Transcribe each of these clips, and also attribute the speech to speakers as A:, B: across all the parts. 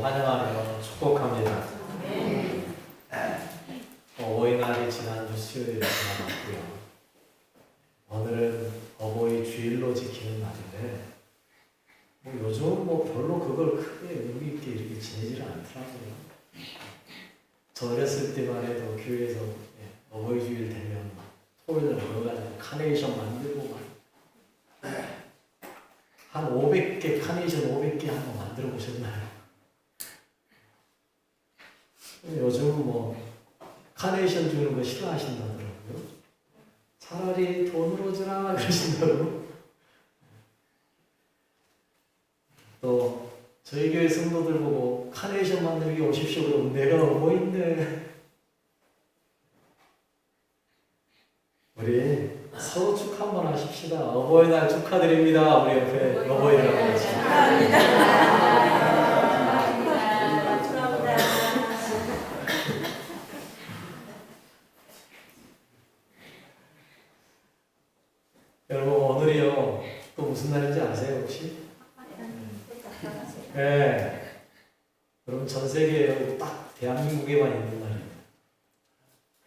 A: 환영하며 축복합니다. 어버이날이 지난주 수요일에 지나갔고요. 오늘은 어버이 주일로 지키는 날인데 요즘은 별로 그걸 크게 의미 있게 이렇게 지내지를 않더라고요. 저 어렸을 때만 해도 교회에서 어버이 주일 되면 토요일에 모여가지고 카네이션 만들고 한 500개 카네이션 500개 한번 만들어 보셨나요? 요즘은 카네이션 주는 거 싫어하신다더라고요. 차라리 돈으로 주라 그러신다고. 또 저희 교회 성도들 보고 카네이션 만들기 오십시오 그러면 내가 어버이인데. 우리 서로 축하 한번 하십시다. 어버이날 축하드립니다. 우리 옆에 어버이라고 축하합니다. 여러분 오늘이요 또 무슨 날인지 아세요 혹시? 네. 여러분 전 세계에 딱 대한민국에만 있는 날입니다.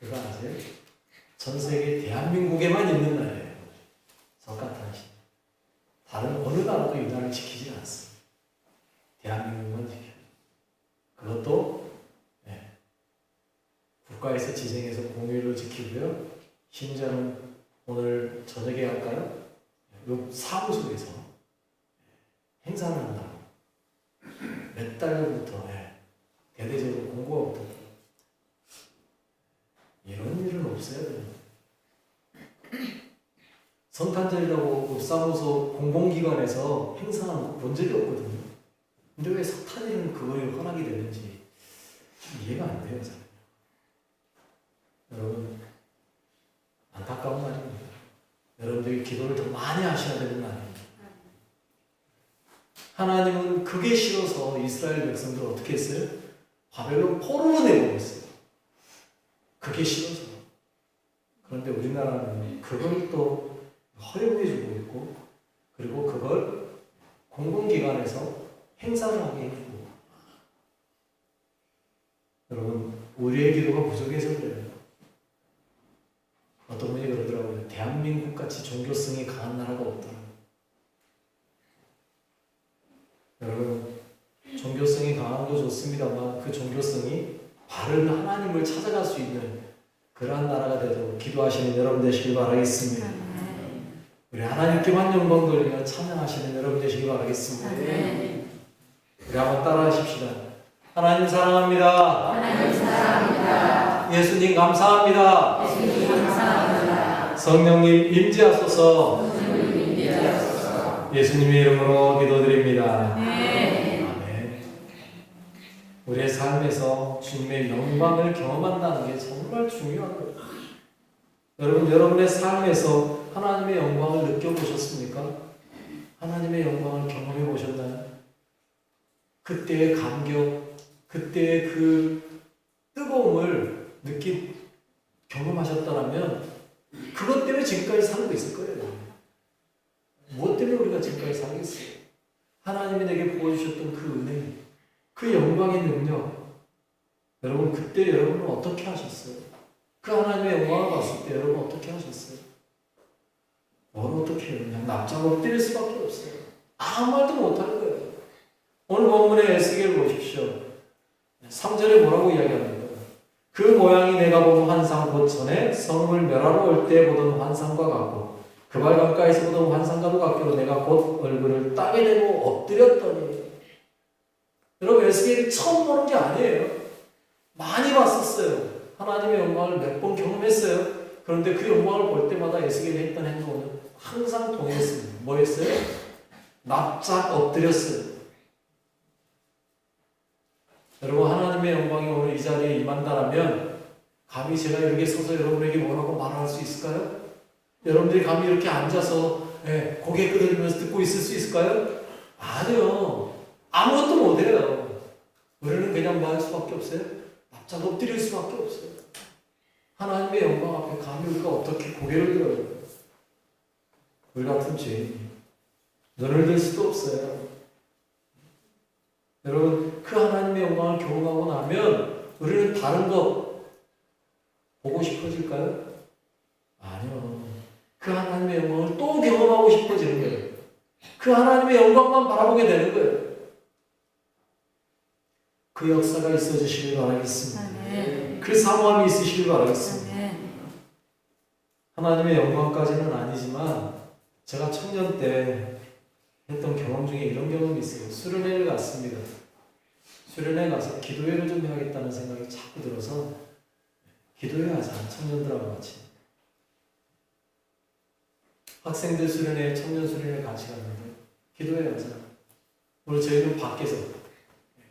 A: 그거 아세요? 전 세계 대한민국에만 있는 날이에요. 석가탄신. 다른 어느 나라도 이 날을 지키지 않습니다. 대한민국만 지켜요. 그것도 국가에서 지정해서 공휴일로 지키고요. 심지어는 오늘 저녁에 할까요? 사무소에서 행사를 한다고 몇 달부터 대대적으로 공고가 붙었고 이런 일은 없어야 됩니다. 성탄절이라고 사무소 공공기관에서 행사는 본 적이 없거든요. 근데 왜 석탄일은 그걸 허락이 되는지 좀 이해가 안 돼요. 사실. 여러분 안타까운 날입니다. 여러분들이 기도를 더 많이 하셔야 되는 날입니다. 하나님은 그게 싫어서 이스라엘 백성들을 어떻게 했어요? 바벨론 포로로 내보냈어요. 그게 싫어서. 그런데 우리나라는 그걸 또 허용해주고 있고 그리고 그걸 공공기관에서 행사를 하게 해주고 여러분 우리의 기도가 부족해서 그래요. 어떤 분이 그러더라고요. 대한민국같이 종교성이 강한 나라가 없더라고요. 여러분 종교성이 강한 거 좋습니다만 그 종교성이 바른 하나님을 찾아갈 수 있는 그러한 나라가 되도록 기도하시는 여러분 되시길 바라겠습니다. 우리 하나님께만 영광 돌리며 찬양하시는 여러분 되시길 바라겠습니다. 우리 한번 따라 하십시다. 하나님 사랑합니다.
B: 하나님 사랑합니다.
A: 예수님 감사합니다.
B: 예수님 감사합니다.
A: 성령님 임재하소서.
B: 성령님 임재하소서.
A: 예수님의 이름으로 기도드립니다.
B: 네.
A: 아멘. 우리의 삶에서 주님의 영광을 경험한다는 게 정말 중요한 거예요. 여러분, 여러분의 삶에서 하나님의 영광을 느껴보셨습니까? 하나님의 영광을 경험해 보셨나요? 그때의 감격, 그때의 그 뜨거움을 경험하셨다면 그것 때문에 지금까지 살고 있을 거예요. 무엇 때문에 우리가 지금까지 살겠어요? 하나님이 내게 보여주셨던 그 은혜, 그 영광의 능력, 여러분 그때 여러분은 어떻게 하셨어요? 그 하나님의 영광을 봤을 때 여러분 어떻게 하셨어요? 뭘 어떻게 해요? 그냥 납작 엎드릴 수밖에 없어요. 아무 말도 못할 거예요. 오늘 본문의 에스겔을 보십시오. 3절에 뭐라고 이야기합니까? 그 모양이 내가 본 환상 곧 전에 성을 멸하러 올 때 보던 환상과 같고 그 발 가까이서 보던 환상과도 같기로 내가 곧 얼굴을 땅에 대고 엎드렸더니 여러분 에스겔이 처음 보는 게 아니에요. 많이 봤었어요. 하나님의 영광을 몇 번 경험했어요. 그런데 그 영광을 볼 때마다 에스겔이 했던 행동은 항상 동일했습니다. 뭐 했어요? 납작 엎드렸어요. 여러분 하나님의 영광이 오늘 이 자리에 임한다면 감히 제가 이렇게 서서 여러분에게 뭐라고 말할 수 있을까요? 여러분들이 감히 이렇게 앉아서 고개 끄덕이면서 듣고 있을 수 있을까요? 아니요. 아무것도 못해요. 우리는 그냥 뭐 할 수밖에 없어요? 납작 엎드릴 수밖에 없어요. 하나님의 영광 앞에 감히 우리가 어떻게 고개를 들어요? 우리 같은 죄인이 눈을 들 수도 없어요. 여러분 그 하나님 다른 것 보고 싶어질까요? 아니요. 그 하나님의 영광을 또 경험하고 싶어지는 거예요. 그 하나님의 영광만 바라보게 되는 거예요. 그 역사가 있어지시길 바라겠습니다.
B: 아멘.
A: 그 사모함이 있으시길 바라겠습니다.
B: 아멘.
A: 하나님의 영광까지는 아니지만 제가 청년 때 했던 경험 중에 이런 경험이 있어요. 수련회를 갔습니다. 수련회 가서 기도회를 좀 해야겠다는 생각이 자꾸 들어서 기도회 하자. 청년들하고 같이. 학생들 수련회, 청년 수련회 같이 갔는데 기도회 하자. 오늘 저희는 밖에서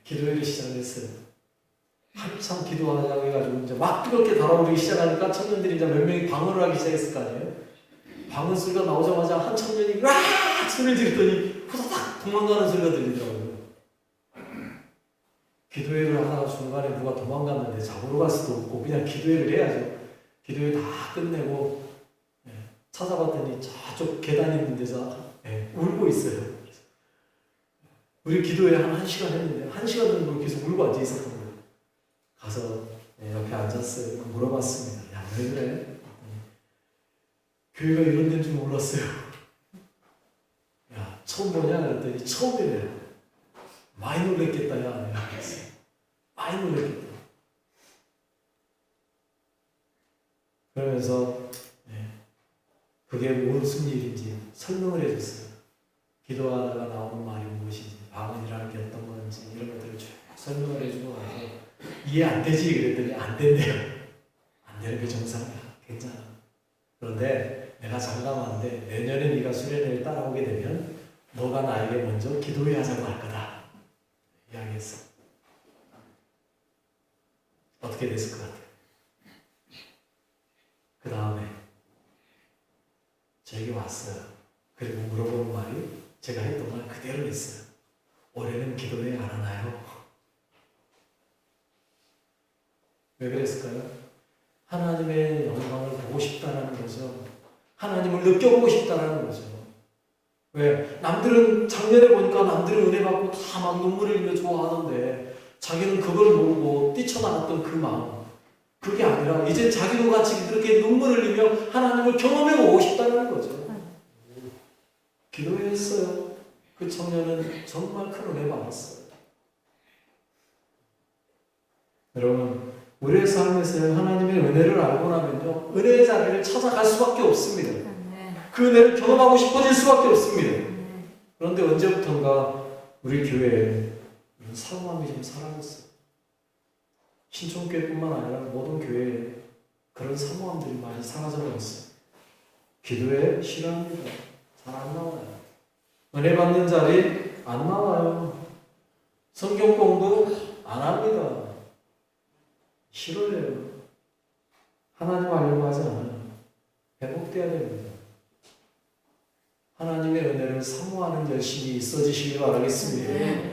A: 기도회를 시작했어요. 한참 기도하자고 해가지고 이제 막 뜨겁게 달아오르기 시작하니까 청년들이 이제 몇 명이 방언을 하기 시작했을 거 아니에요? 방언 소리가 나오자마자 한 청년이 와 소리를 지르더니 후다닥 도망가는 소리가 들리더라고요. 기도회를 하다가 중간에 누가 도망갔는데 잡으러 갈 수도 없고 그냥 기도회를 해야죠. 기도회 다 끝내고 찾아봤더니 저쪽 계단 있는 데서 울고 있어요. 우리 기도회 한 1시간 했는데 1시간 정도 계속 울고 앉아 있었던 거예요. 가서 옆에 앉았어요. 물어봤습니다. 야, 왜 그래? 교회가 이런 데인 줄 몰랐어요. 야, 처음 보냐? 그랬더니 처음이래요. 많이 놀랬겠다, 야. 내가 그랬어요. 많이 놀랬겠다. 그러면서 그게 무슨 일인지 설명을 해줬어요. 기도하다가 나오는 말이 무엇인지, 방언이라는 게 어떤 건지 이런 것들을 쭉 설명을 해주고 나서 이해 안 되지? 그랬더니 안 된대요. 안 되는 게 정상이야. 괜찮아. 그런데 내가 장담하는데 내년에 네가 수련회를 따라오게 되면 너가 나에게 먼저 기도회 하자고 할 거다. 이야기했어. 어떻게 됐을 것 같아요? 그 다음에 저에게 왔어요. 그리고 물어보는 말이 제가 했던 말 그대로 했어요. 올해는 기도회 안 하나요? 왜 그랬을까요? 하나님의 영광을 보고 싶다는 거죠. 하나님을 느껴보고 싶다는 거죠. 왜? 남들은 작년에 보니까 남들은 은혜 받고 다 막 눈물을 흘리며 좋아하는데 자기는 그걸 모르고 뛰쳐나갔던 그 마음, 그게 아니라 이제 자기도 같이 그렇게 눈물을 흘리며 하나님을 경험해보고 싶다는 거죠. 기도했어요. 그 청년은 정말 큰 은혜 받았어요. 여러분, 우리의 삶에서 하나님의 은혜를 알고 나면요, 은혜의 자리를 찾아갈 수밖에 없습니다. 그 은혜를 경험하고 싶어질 수밖에 없습니다. 그런데 언제부턴가 우리 교회에 이런 사모함이 좀 사라졌어요. 신촌교회뿐만 아니라 모든 교회에 그런 사모함들이 많이 사라져 버렸어요. 기도에 싫어합니다. 잘 안 나와요. 은혜 받는 자리 안 나와요. 성경 공부 안 합니다. 싫어해요. 하나님 알려고 하지 않아요. 회복돼야 됩니다. 하나님의 은혜를 사모하는 열심이 있어지시길 바라겠습니다.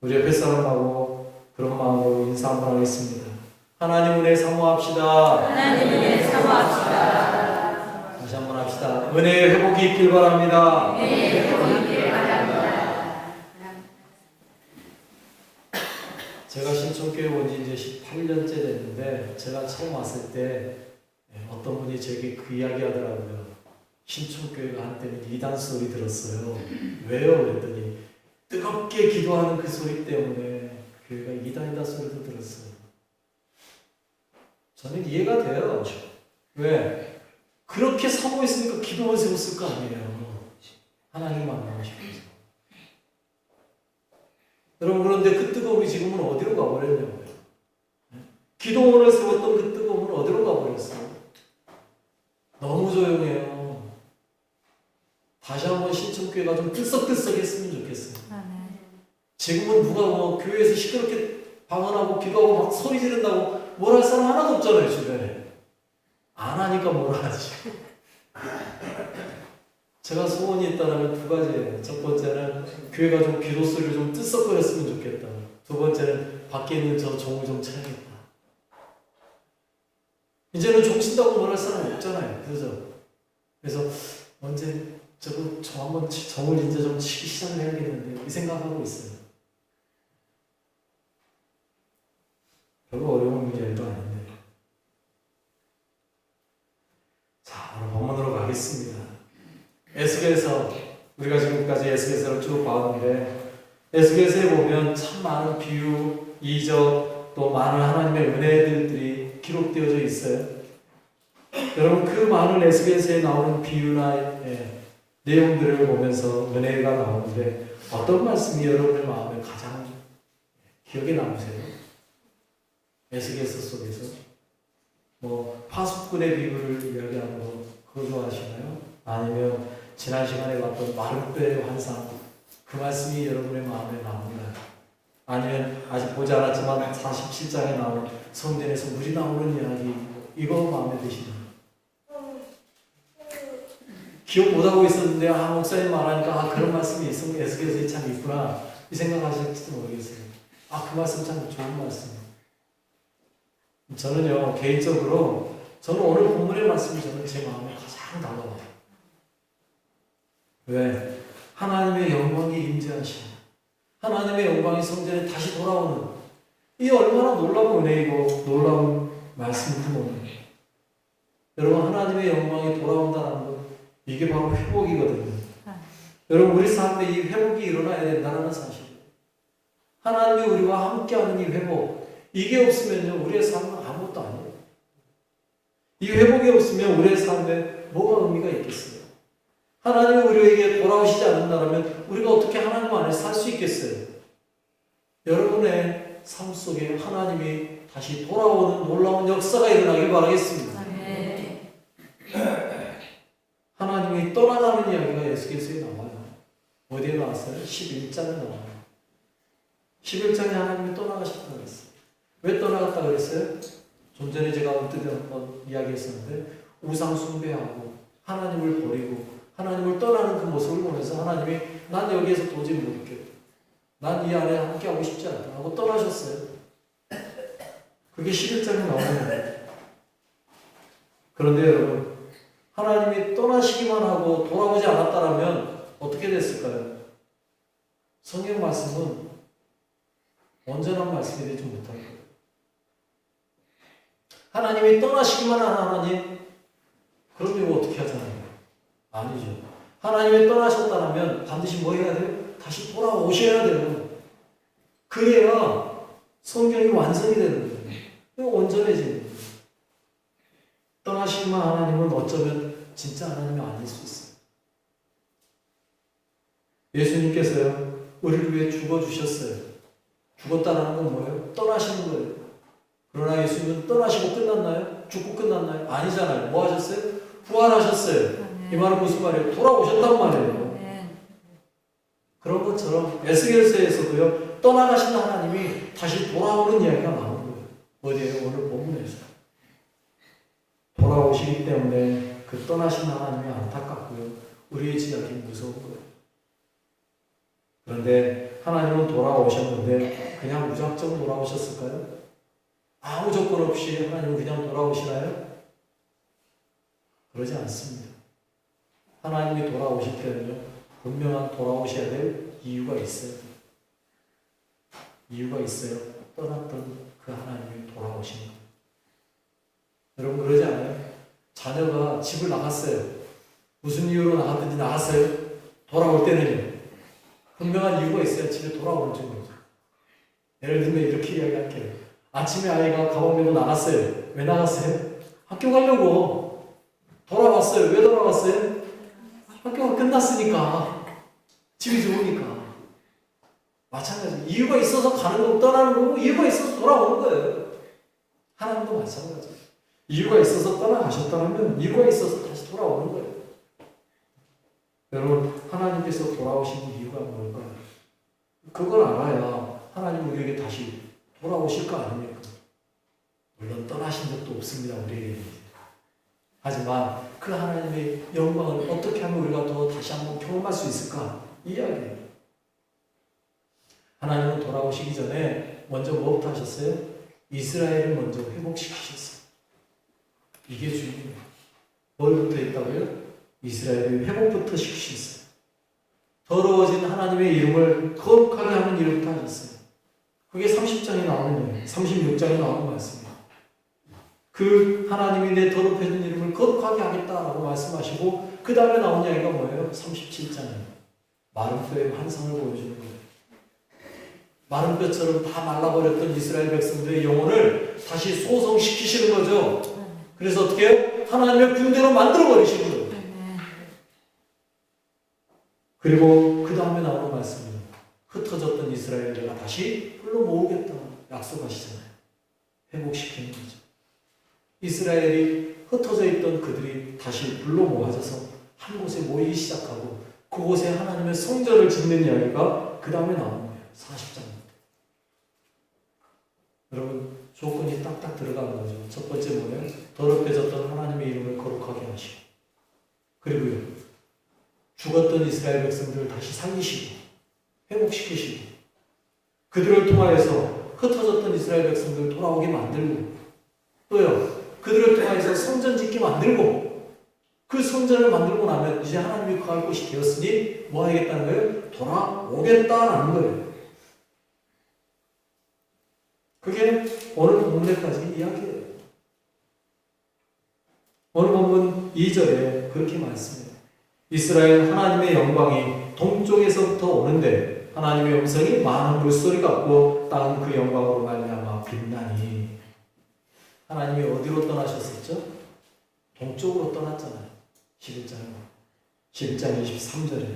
A: 우리 옆에 사람하고 그런 마음으로 인사 한번 하겠습니다. 하나님 은혜 사모합시다.
B: 하나님 은혜 사모합시다.
A: 다시 한번 합시다. 은혜의 회복이 있길 바랍니다.
B: 은혜의 회복이 있길 바랍니다.
A: 제가 신촌교회 온 지 이제 18년째 됐는데 제가 처음 왔을 때 어떤 분이 제게 그 이야기 하더라고요. 신촌교회가 한때는 이단 소리 들었어요. 왜요? 그랬더니 뜨겁게 기도하는 그 소리 때문에 교회가 이단이다 소리도 들었어요. 저는 이해가 돼요. 왜? 그렇게 사모했으니까 기도만 세웠을 거 아니에요. 하나님 만나고 싶어서. 여러분, 그런데 그 뜨거움이 지금은 어디로 가버렸냐고요. 기도원을 세웠던 그 뜨거움은 어디로 가버렸어요? 너무 조용해요. 다시 한번 신촌교회가 좀 들썩들썩했으면 좋겠어요. 지금은 누가 뭐 교회에서 시끄럽게 방언하고 기도하고 막 소리 지른다고 뭘 할 사람 하나도 없잖아요, 주변에. 안 하니까 뭘 하지. 제가 소원이 있다면 두 가지예요. 첫 번째는 교회가 좀 기도 소리를 좀 뜨썩거렸으면 좋겠다. 두 번째는 밖에 있는 저 종을 좀 쳐야겠다. 이제는 종 친다고 뭘 할 사람 없잖아요. 그죠? 그래서 언제 저 한번 정을 이제 좀 치기 시작을 해야겠는데 이 생각하고 있어요. 에스겔서를 쭉 봤는데 에스겔서에 보면 참 많은 비유, 이적, 또 많은 하나님의 은혜들이 기록되어져 있어요. 여러분 그 많은 에스겔서에 나오는 비유나 내용들을 보면서 은혜가 나오는데 어떤 말씀이 여러분의 마음에 가장 기억에 남으세요? 에스겔서 속에서 뭐 파수꾼의 비유를 이야기하는 거 그거 좋아하시나요? 아니면 지난 시간에 봤던 마르베의 환상 그 말씀이 여러분의 마음에 남나요? 아니면 아직 보지 않았지만 47장에 나온 성전에서 물이 나오는 이야기 이거 마음에 드시나요? 기억 못하고 있었는데 목사님 말하니까 그런 말씀이 있으면 에스겔서에 참 있구나 이 생각하실지도 모르겠어요. 그 말씀 참 좋은 말씀. 저는요 개인적으로 저는 오늘 본문의 말씀이 저는 제 마음에 가장 다가와요. 왜? 하나님의 영광이 임재하시고 하나님의 영광이 성전에 다시 돌아오는 이 얼마나 놀라운 은혜이고 놀라운 말씀이고 여러분 하나님의 영광이 돌아온다는 것 이게 바로 회복이거든요. 여러분 우리 삶에 이 회복이 일어나야 된다는 사실이에요. 하나님이 우리와 함께하는 이 회복 이게 없으면요 우리의 삶은 아무것도 아니에요. 이 회복이 없으면 우리의 삶에 뭐가 의미가 있겠어요? 하나님이 우리에게 돌아오시지 않는다면 우리가 어떻게 하나님 안에 살 수 있겠어요? 여러분의 삶 속에 하나님이 다시 돌아오는 놀라운 역사가 일어나길 바라겠습니다. 하나님이 떠나가는 이야기가 에스겔서에 나와요. 어디에 나왔어요? 11장에 나와요. 11장에 하나님이 떠나가셨다고 그랬어요. 왜 떠나갔다고 그랬어요? 좀 전에 제가 언뜻 한번 이야기했었는데 우상 숭배하고 하나님을 버리고 하나님을 떠나는 그 모습을 보면서 하나님이 난 여기에서 도저히 못 있겠다. 난 이 안에 함께하고 싶지 않다 하고 떠나셨어요. 그게 11장에 나오는 거예요. 그런데 여러분 하나님이 떠나시기만 하고 돌아오지 않았다면 어떻게 됐을까요? 성경 말씀은 온전한 말씀이 되지 못할 거예요. 하나님이 떠나시기만 한 하나님 그럼 이거 어떻게 하잖아요? 아니죠. 하나님이 떠나셨다면 반드시 뭐 해야 돼요? 다시 돌아오셔야 돼요. 그래야 성경이 완성이 되는 거예요. 온전해지는 거예요. 떠나시기만 하나님은 어쩌면 진짜 하나님이 아닐 수 있어요. 예수님께서요 우리를 위해 죽어주셨어요. 죽었다는 건 뭐예요? 떠나시는 거예요. 그러나 예수님은 떠나시고 끝났나요? 죽고 끝났나요? 아니잖아요. 뭐 하셨어요? 부활하셨어요. 이 말은 무슨 말이에요? 돌아오셨단 말이에요. 그런 것처럼 에스겔서에서도요 떠나가신 하나님이 다시 돌아오는 이야기가 나오는 거예요. 어디에요? 오늘 본문에서 돌아오시기 때문에 그 떠나신 하나님이 안타깝고요 우리의 지각이 무서운 거예요. 그런데 하나님은 돌아오셨는데 그냥 무작정 돌아오셨을까요? 아무 조건 없이 하나님은 그냥 돌아오시나요? 그러지 않습니다. 하나님이 돌아오실 때는요 분명한 돌아오셔야 될 이유가 있어요. 이유가 있어요. 떠났던 그 하나님이 돌아오신 거예요. 여러분 그러지 않아요? 자녀가 집을 나갔어요. 무슨 이유로 나갔든지 나갔어요. 돌아올 때는요 분명한 이유가 있어야 집에 돌아오는 줄 모르죠. 예를 들면 이렇게 이야기할게요. 아침에 아이가 가방 메고 나갔어요. 왜 나갔어요? 학교 가려고. 돌아왔어요. 왜 돌아왔어요? 학교가 끝났으니까. 집이 좋으니까. 마찬가지. 이유가 있어서 가는 거고 떠나는 거고 이유가 있어서 돌아오는 거예요. 하나님도 마찬가지예요. 이유가 있어서 떠나가셨다면 이유가 있어서 다시 돌아오는 거예요. 여러분 하나님께서 돌아오신 이유가 뭘까요? 그걸 알아야 하나님 우리에게 다시 돌아오실 거 아닙니까? 물론 떠나신 적도 없습니다. 우리에게. 하지만 그 하나님의 영광을 어떻게 하면 우리가 더 다시 한번 경험할 수 있을까? 이 이야기예요. 하나님은 돌아오시기 전에 먼저 뭐부터 하셨어요? 이스라엘을 먼저 회복시키셨어요. 이게 중요해요. 뭘부터 했다고요? 이스라엘의 회복부터 시키셨어요. 더러워진 하나님의 이름을 거룩하게 하는 일부터 하셨어요. 그게 30장에 나오는 거예요. 36장에 나오는 말씀이에요. 그 하나님이 내 더럽혀진 이름을 거룩하게 하겠다라고 말씀하시고 그 다음에 나온 이야기가 뭐예요? 37장이에요. 마른 뼈의 환상을 보여주는 거예요. 마른 뼈처럼 다 말라버렸던 이스라엘 백성들의 영혼을 다시 소성시키시는 거죠. 그래서 어떻게 해요? 하나님의 군대로 만들어버리시는 거예요. 그리고 그 다음에 나오는 말씀은 흩어졌던 이스라엘을 내가 다시 불러 모으겠다 약속하시잖아요. 회복시키는 거죠. 이스라엘이 흩어져 있던 그들이 다시 불러 모아져서 한 곳에 모이기 시작하고 그곳에 하나님의 성전을 짓는 이야기가 그 다음에 나오는 거예요. 40장. 여러분 조건이 딱딱 들어가는 거죠. 첫 번째 뭐예요? 더럽혀졌던 하나님의 이름을 거룩하게 하시고, 그리고요 죽었던 이스라엘 백성들을 다시 살리시고 회복시키시고, 그들을 통하여서 흩어졌던 이스라엘 백성들을 돌아오게 만들고, 또요 그들을 통하여서 성전 짓게 만들고, 그 성전을 만들고 나면 이제 하나님이 거할 곳이 되었으니 뭐 하겠다는 거예요? 돌아오겠다라는 거예요. 그게 오늘 본문까지 이야기예요. 오늘 본문 2절에 그렇게 말씀해요. 이스라엘 하나님의 영광이 동쪽에서부터 오는데 하나님의 음성이 많은 물소리 같고 땅은 그 영광으로 말미암아 빛나니. 하나님이 어디로 떠나셨었죠? 동쪽으로 떠났잖아요. 11장 23절에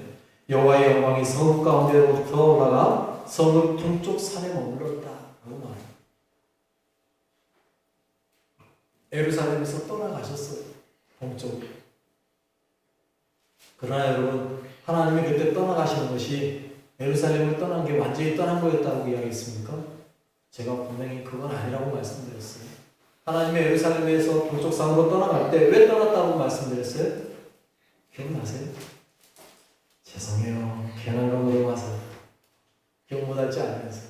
A: 여호와의 영광이 성읍 가운데로부터 올라가 성읍 동쪽 산에 머물렀다 라고 말해요. 예루살렘에서 떠나가셨어요. 동쪽으로. 그러나 여러분 하나님이 그때 떠나가시는 것이 예루살렘을 떠난 게 완전히 떠난 거였다고 이야기했습니까? 제가 분명히 그건 아니라고 말씀드렸어요. 하나님의 예루살렘에서 동쪽 산으로 떠나갈 때 왜 떠났다고 말씀드렸어요? 기억나세요? 죄송해요. 괜한 거 물어봐서 기억 못할지 알면서.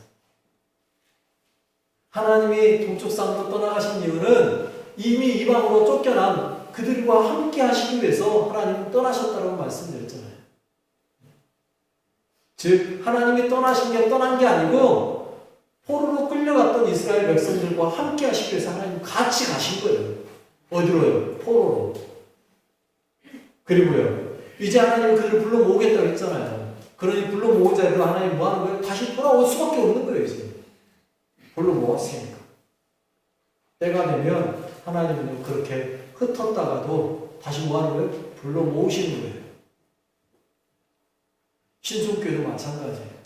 A: 하나님이 동쪽 산으로 떠나가신 이유는 이미 이방으로 쫓겨난 그들과 함께 하시기 위해서 하나님은 떠나셨다고 말씀드렸잖아요. 즉 하나님이 떠나신 게 떠난 게 아니고 포로로 끌려갔던 이스라엘 백성들과 함께 하시기 위해서 하나님 같이 가신 거예요. 어디로요? 포로로. 그리고요 이제 하나님은 그들을 불러 모으겠다고 했잖아요. 그러니 불러 모은 자들을 하나님 뭐 하는 거예요? 다시 돌아올 수밖에 없는 거예요. 이제 불러 모았으니까. 때가 되면 하나님은 그렇게 흩었다가도 다시 뭐 하는 거예요? 불러 모으시는 거예요. 신촌교회도 마찬가지예요.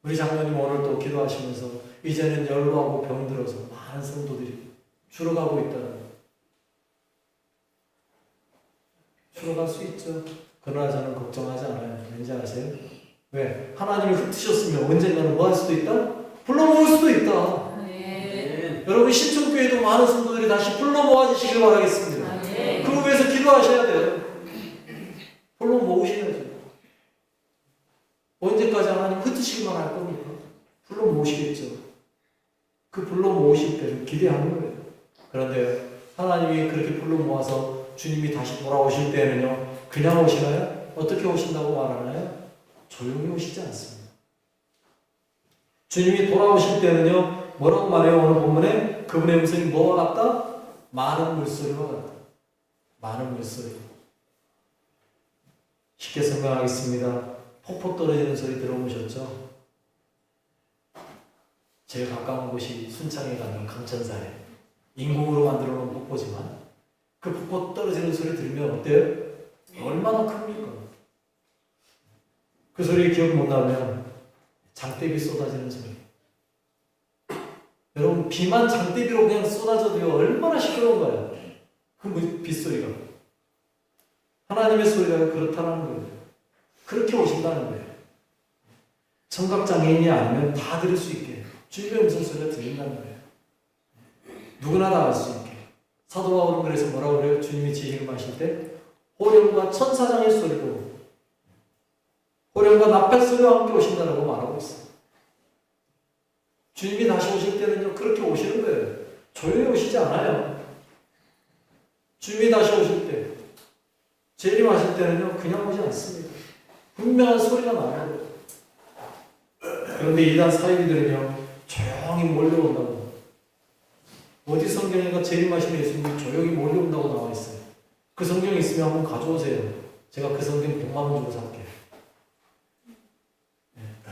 A: 우리 장로님 오늘 또 기도하시면서 이제는 연로하고 병들어서 많은 성도들이 줄어가고 있다는 거예요. 줄어갈 수 있죠. 그러나 저는 걱정하지 않아요. 왠지 아세요? 왜? 하나님이 흩으셨으면 언젠가는 뭐 할 수도 있다? 불러 모을 수도 있다.
B: 네.
A: 여러분 신촌교회도 많은 성도들이 다시 불러 모아주시길 바라겠습니다.
B: 네.
A: 그걸 위해서 기도하셔야 돼요. 불러 모으셔야죠. 언제까지 하나님 흩으시기만 할 겁니까? 불러 모으시겠죠. 그 불러 모으실 때를 기대하는 거예요. 그런데 하나님이 그렇게 불러 모아서 주님이 다시 돌아오실 때는요, 그냥 오시나요? 어떻게 오신다고 말하나요? 조용히 오시지 않습니다. 주님이 돌아오실 때는요, 뭐라고 말해요? 오늘 본문에 그분의 음성이 뭐와 같다? 많은 물소리와 같다. 많은 물소리. 쉽게 설명하겠습니다. 폭포 떨어지는 소리 들어보셨죠? 제일 가까운 곳이 순창에 가는 강천사에 인공으로 만들어 놓은 폭포지만 그 폭포 떨어지는 소리 들으면 어때요? 얼마나 큽니까? 그 소리 기억 못 나면 장대비 쏟아지는 소리. 여러분 비만 장대비로 그냥 쏟아져도요 얼마나 시끄러운가요? 그 빗소리가. 하나님의 소리가 그렇다는 거예요. 그렇게 오신다는 거예요. 청각장애인이 아니면 다 들을 수 있게 주님의 음성 소리가 들린다는 거예요. 누구나 다 알 수 있게. 사도 바울은 그래서 뭐라고 그래요? 주님이 지식을 마실 때 호령과 천사장의 소리로 호령과 나팔 소리와 함께 오신다라고 말하고 있어요. 주님이 다시 오실 때는요 그렇게 오시는 거예요. 조용히 오시지 않아요. 주님이 다시 오실 때 재림하실 때는요 그냥 오지 않습니다. 분명한 소리가 나요. 그런데 이단 사이비들은요 조용히 몰려온다고. 어디 성경에가 재림하시는 예수님이 조용히 몰려온다고 나와 있어요. 그 성경이 있으면 한번 가져오세요. 제가 그 성경 100만 원 주고 살게요.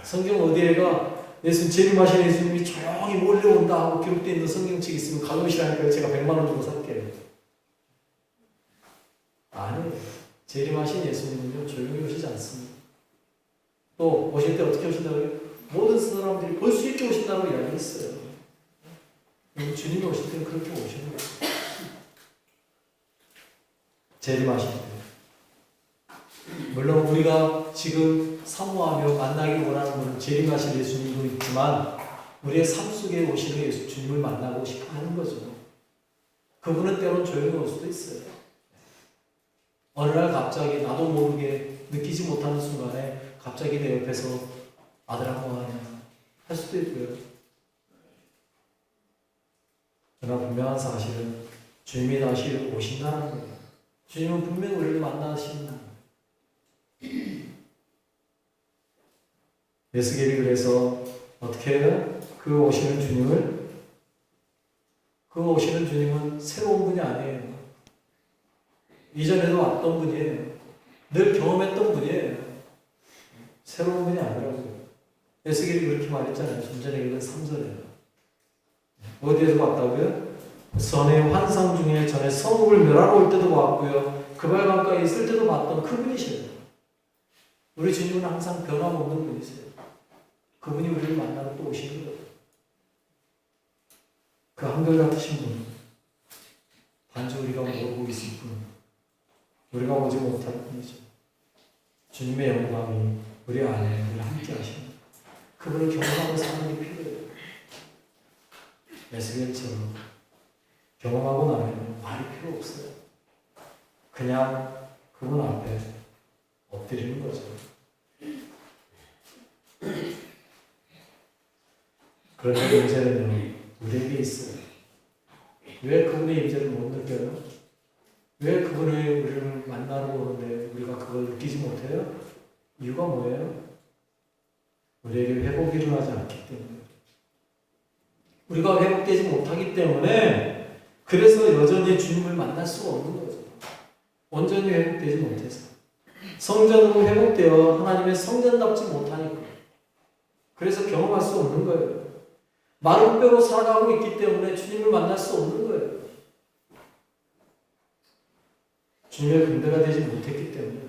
A: 성경 어디에가 예수님 재림하신 예수님이 조용히 몰려온다 하고 기록되어 있는 성경책 있으면 가져오시라니까요. 제가 100만 원 주고 살게요. 아니, 재림하신 예수님은요 조용히 오시지 않습니다. 또 오실 때 어떻게 오신다고요? 모든 사람들이 볼 수 있게 오신다고 이야기했어요. 주님이 오실 때는 그렇게 오시는 거예요. 재림하실 때. 물론 우리가 지금 사모하며 만나길 원하는 분은 재림하실 예수님도 있지만 우리의 삶 속에 오시는 예수 주님을 만나고 싶어 하는 거죠. 그분은 때론 조용히 올 수도 있어요. 어느 날 갑자기 나도 모르게 느끼지 못하는 순간에 갑자기 내 옆에서 아들아 뭐하냐 할 수도 있고요. 그러나 분명한 사실은 주님이 다시 오신다는 거예요. 주님은 분명히 우리를 만나신다. 에스겔이 그래서 어떻게 해요? 그 오시는 주님은 새로운 분이 아니에요. 이전에도 왔던 분이에요. 늘 경험했던 분이에요. 새로운 분이 아니라고요. 에스겔이 그렇게 말했잖아요. 좀 전에 읽은 3절에. 어디에서 봤다고요? 전에 환상 중에 전에 성읍을 멸하러 올 때도 봤고요. 그발 강가에 있을 때도 봤던 그분이세요. 우리 주님은 항상 변함없는 분이세요. 그분이 우리를 만나러 또 오시는 거예요. 그 한결같으신 분, 단지 우리가 모르고 있을 뿐, 우리가 오지 못할 뿐이죠. 주님의 영광이 우리 안에 늘 함께 하십니다. 그분을 경험하고 사는 게 필요해요. 에스겔처럼 경험하고 나면 말이 필요 없어요. 그냥 그분 앞에 엎드리는 거죠. 그런데 문제는요, 우리에게 있어요. 왜 그분의 임재를 못 느껴요? 왜 그분의 우리를 만나러 오는데 우리가 그걸 느끼지 못해요? 이유가 뭐예요? 우리에게 회복이 일어나지 않기 때문에. 우리가 회복되지 못하기 때문에 그래서 여전히 주님을 만날 수가 없는 거죠. 온전히 회복되지 못해서. 성전으로 회복되어 하나님의 성전답지 못하니까. 그래서 경험할 수 없는 거예요. 마른 뼈로 살아가고 있기 때문에 주님을 만날 수 없는 거예요. 주님의 군대가 되지 못했기 때문에.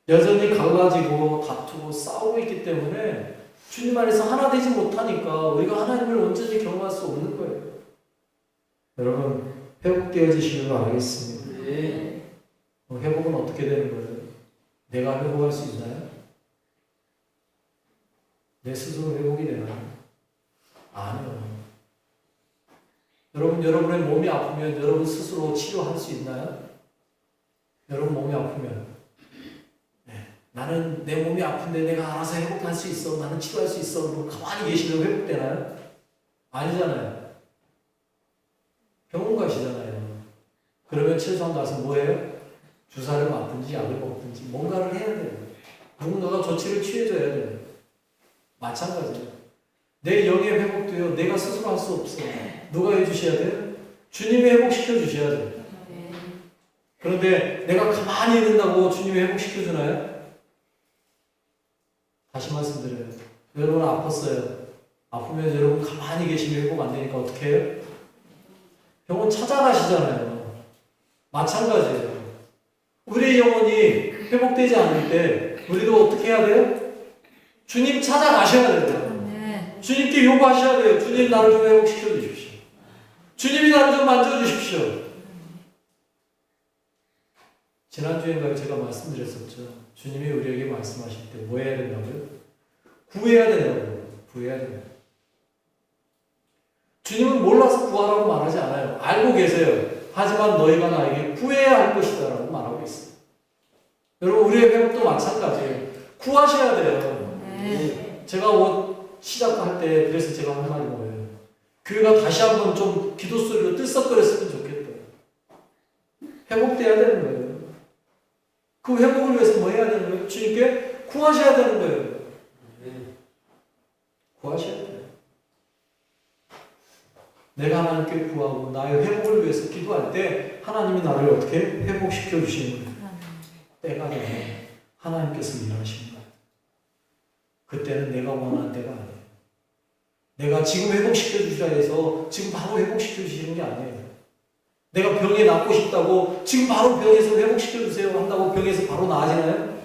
A: 여전히 갈라지고 다투고 싸우고 있기 때문에 주님 안에서 하나 되지 못하니까 우리가 하나님을 온전히 경험할 수 없는 거예요. 여러분, 회복되어지시길 바라겠습니다.
B: 네.
A: 회복은 어떻게 되는 거예요? 내가 회복할 수 있나요? 내 스스로 회복이 되나요? 아니요. 여러분, 여러분의 몸이 아프면 여러분 스스로 치료할 수 있나요? 여러분 몸이 아프면 나는 내 몸이 아픈데 내가 알아서 회복할 수 있어. 나는 치료할 수 있어. 그럼 가만히 계시면 회복되나요? 아니잖아요. 병원 가시잖아요. 그러면 최소한 가서 뭐해요? 주사를 맞든지 약을 먹든지 뭔가를 해야 돼요. 누군가가 조치를 취해줘야 돼요. 마찬가지예요. 내 영의 회복도요. 내가 스스로 할 수 없어요. 누가 해주셔야 돼요? 주님이 회복시켜 주셔야 돼요. 그런데 내가 가만히 있는다고 주님이 회복시켜 주나요? 다시 말씀드려요. 여러분 아팠어요. 아프면 여러분 가만히 계시면 회복 안 되니까 어떻게 해요? 병원 찾아가시잖아요. 마찬가지예요. 우리의 영혼이 회복되지 않을 때 우리도 어떻게 해야 돼요? 주님 찾아가셔야 돼요. 주님께 요구하셔야 돼요. 주님 나를 좀 회복시켜 주십시오. 주님이 나를 좀 만져주십시오. 지난주에인가요? 제가 말씀드렸었죠. 주님이 우리에게 말씀하실 때 뭐 해야 된다고요? 구해야 된다고요. 구해야 된다고요. 주님은 몰라서 구하라고 말하지 않아요. 알고 계세요. 하지만 너희가 나에게 구해야 할 것이다 라고 말하고 있어요. 여러분 우리의 회복도 마찬가지예요. 구하셔야 돼요.
B: 네.
A: 제가 시작할 때 그래서 제가 한 말이 뭐예요? 교회가 다시 한번 좀 기도 소리로 들썩거렸으면 좋겠다. 회복돼야 되는 거예요. 그 회복을 위해서 뭐 해야 되는 거예요? 주님께 구하셔야 되는 거예요. 구하셔야 돼요. 내가 하나님께 구하고 나의 회복을 위해서 기도할 때 하나님이 나를 어떻게 회복시켜 주시는 거예요. 때가 되면 하나님께서 일하시는 거예요. 그때는 내가 원하는 때가 아니에요. 내가 지금 회복시켜 주시라 해서 지금 바로 회복시켜 주시는 게 아니에요. 내가 병에 낫고 싶다고 지금 바로 병에서 회복시켜 주세요 한다고 병에서 바로 나아지나요?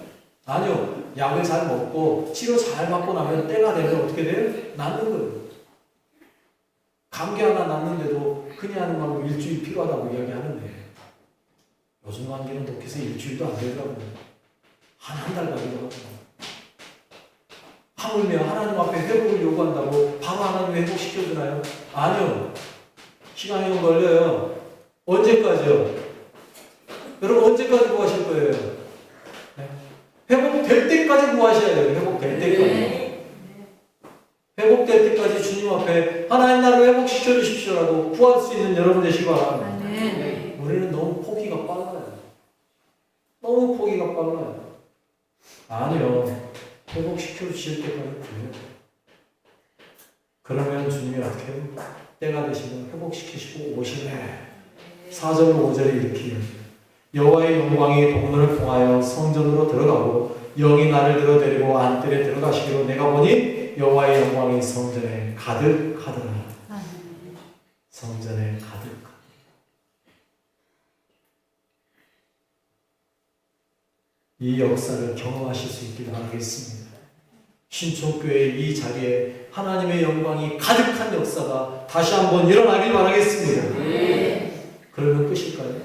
A: 아니요. 약을 잘 먹고 치료 잘 받고 나면 때가 되면 어떻게 돼요? 낫는 거예요. 감기 하나 낫는데도 흔히 하는 말로 일주일 필요하다고 이야기하는데 요즘 감기는 독해서 일주일도 안 되더라고요. 한 달 가기도 하고. 하물며 하나님 앞에 회복을 요구한다고 바로 하나님이 회복시켜주나요? 아니요. 시간이 좀 걸려요. 언제까지요? 여러분 언제까지 구하실 거예요? 네? 회복될 때까지 구하셔야 돼요. 회복될 때까지. 회복될 때까지 주님 앞에 하나님 나를 회복시켜 주십시오라고 구할 수 있는 여러분 되시기 바랍니다. 우리는 너무 포기가 빨라요. 너무 포기가 빨라요. 아니요. 회복시켜 주실 때까지 구해요. 그러면 주님이 어떻게 해요? 때가 되시면 회복시키시고 오시면 4절 5절에 이렇게 해요. 여호와의 영광이 동문을 통하여 성전으로 들어가고 영이 나를 들어데리고 안뜰에 들어가시기로 내가 보니 여호와의 영광이 성전에 가득하더라. 성전에 가득하더라. 이 역사를 경험하실 수 있기를 바라겠습니다. 신촌교회 이 자리에 하나님의 영광이 가득한 역사가 다시 한번 일어나길 바라겠습니다. 그러면 끝일까요?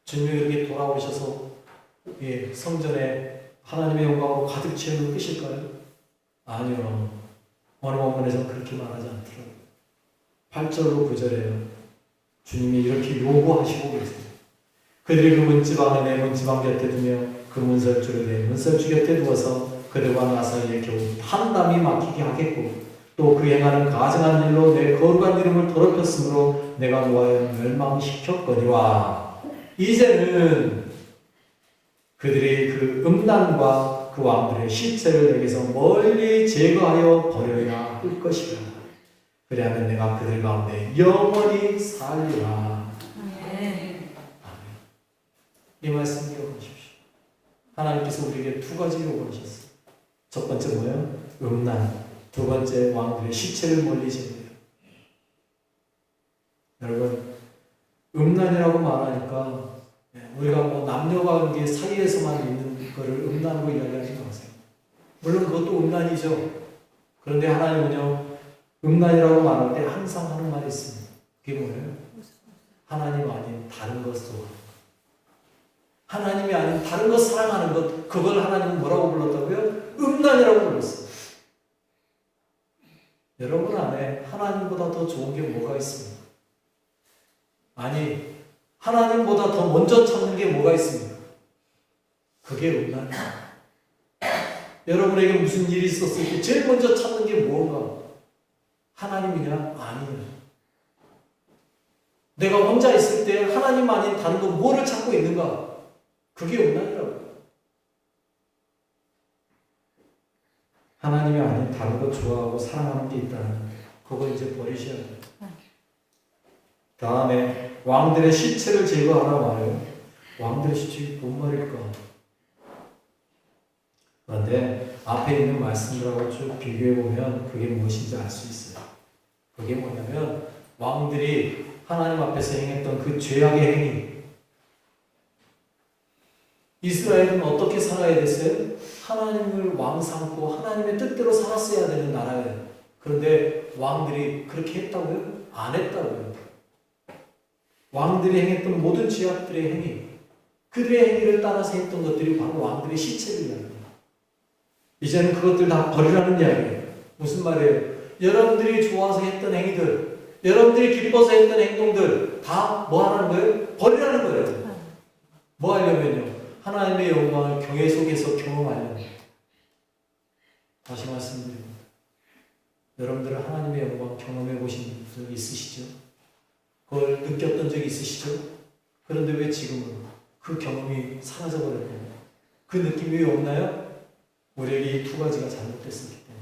A: 주님이 이렇게 돌아오셔서 성전에 하나님의 영광으로 가득 채우는 끝일까요? 아니요. 어느 부분에서 그렇게 말하지 않더라고요. 8절로 9절에요. 주님이 이렇게 요구하시고 계세요. 그들이 그 문지방을 내 문지방 곁에 두며 그 문설주를 내 문설주 곁에 두어서 그들과 나 사이에 겨우 한담이 막히게 하겠고 또 그 행하는 가증한 일로 내 거룩한 이름을 더럽혔으므로 내가 노하여 멸망시켰거니와 이제는 그들이 그 음란과 그 왕들의 시체를 내게서 멀리 제거하여 버려야 할 것이라. 그리하면 내가 그들 가운데 영원히 살리라. 이 말씀 기억하십시오. 하나님께서 우리에게 두 가지 요구하셨어요. 첫 번째 뭐예요? 음란. 두 번째 왕들의 시체를 멀리 제거해요. 여러분 음란이라고 말하니까 우리가 뭐 남녀관계 사이에서만 있는 거를 음란으로 이야기하지 마세요. 물론 그것도 음란이죠. 그런데 하나님은요 음란이라고 말할 때 항상 하는 말이 있습니다. 그게 뭐예요? 하나님 아닌 다른 것도 하나님이 아닌 다른 것 사랑하는 것, 그걸 하나님은 뭐라고 불렀다고요? 음란이라고 불렀어요. 여러분 안에 하나님보다 더 좋은 게 뭐가 있습니까? 아니, 하나님보다 더 먼저 찾는 게 뭐가 있습니까? 그게 음란이에요. 여러분에게 무슨 일이 있었을 때 제일 먼저 찾는 게 뭔가? 하나님이냐? 아니냐? 내가 혼자 있을 때 하나님 아닌 다른 거 뭐를 찾고 있는가? 그게 음란이라고. 하나님이 아닌 다른 거 좋아하고 사랑하는 게 있다는 그거 이제 버리셔야 돼요. 다음에 왕들의 시체를 제거하라 말해요. 왕들의 시체 뭔 말일까? 그런데 앞에 있는 말씀들하고 쭉 비교해보면 그게 무엇인지 알 수 있어요. 그게 뭐냐면 왕들이 하나님 앞에서 행했던 그 죄악의 행위. 이스라엘은 어떻게 살아야 됐어요? 하나님을 왕 삼고 하나님의 뜻대로 살았어야 되는 나라예요. 그런데 왕들이 그렇게 했다고요? 안 했다고요. 왕들이 행했던 모든 죄악들의 행위, 그들의 행위를 따라서 했던 것들이 바로 왕들의 시체를 이야기합니다. 이제는 그것들 다 버리라는 이야기예요. 무슨 말이에요? 여러분들이 좋아서 했던 행위들, 여러분들이 기뻐서 했던 행동들 다 뭐 하라는 거예요? 버리라는 거예요. 뭐 하려면요? 하나님의 영광을 교회 속에서 경험하려면. 다시 말씀드립니다. 여러분들은 하나님의 영광 경험해 보신 적이 있으시죠? 그걸 느꼈던 적이 있으시죠? 그런데 왜 지금은 그 경험이 사라져버렸나요? 그 느낌이 왜 없나요? 우리에게 이 두 가지가 잘못됐었기 때문에.